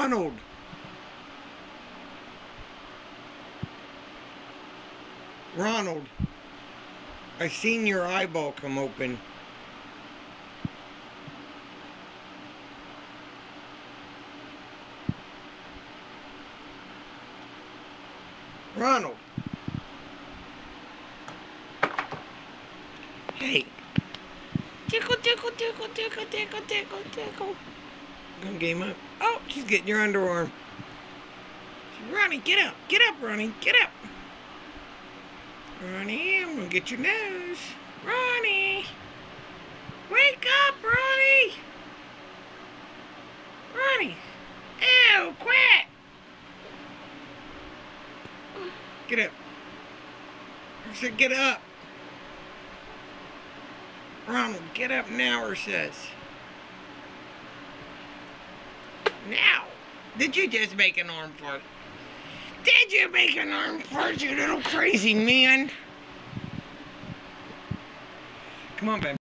Ronald! Ronald! I seen your eyeball come open. Ronald! Hey! Tickle, tickle, tickle, tickle, tickle, tickle, tickle. Gonna game up. Oh, she's getting your underarm. Ronnie, get up. Get up, Ronnie. Get up. Ronnie, I'm gonna get your nose. Ronnie! Wake up, Ronnie! Ronnie! Ew, quit! Get up. I said get up. Ronald, get up now, or says. Now! Did you just make an arm fart? Did you make an arm fart, you little crazy man? Come on, baby.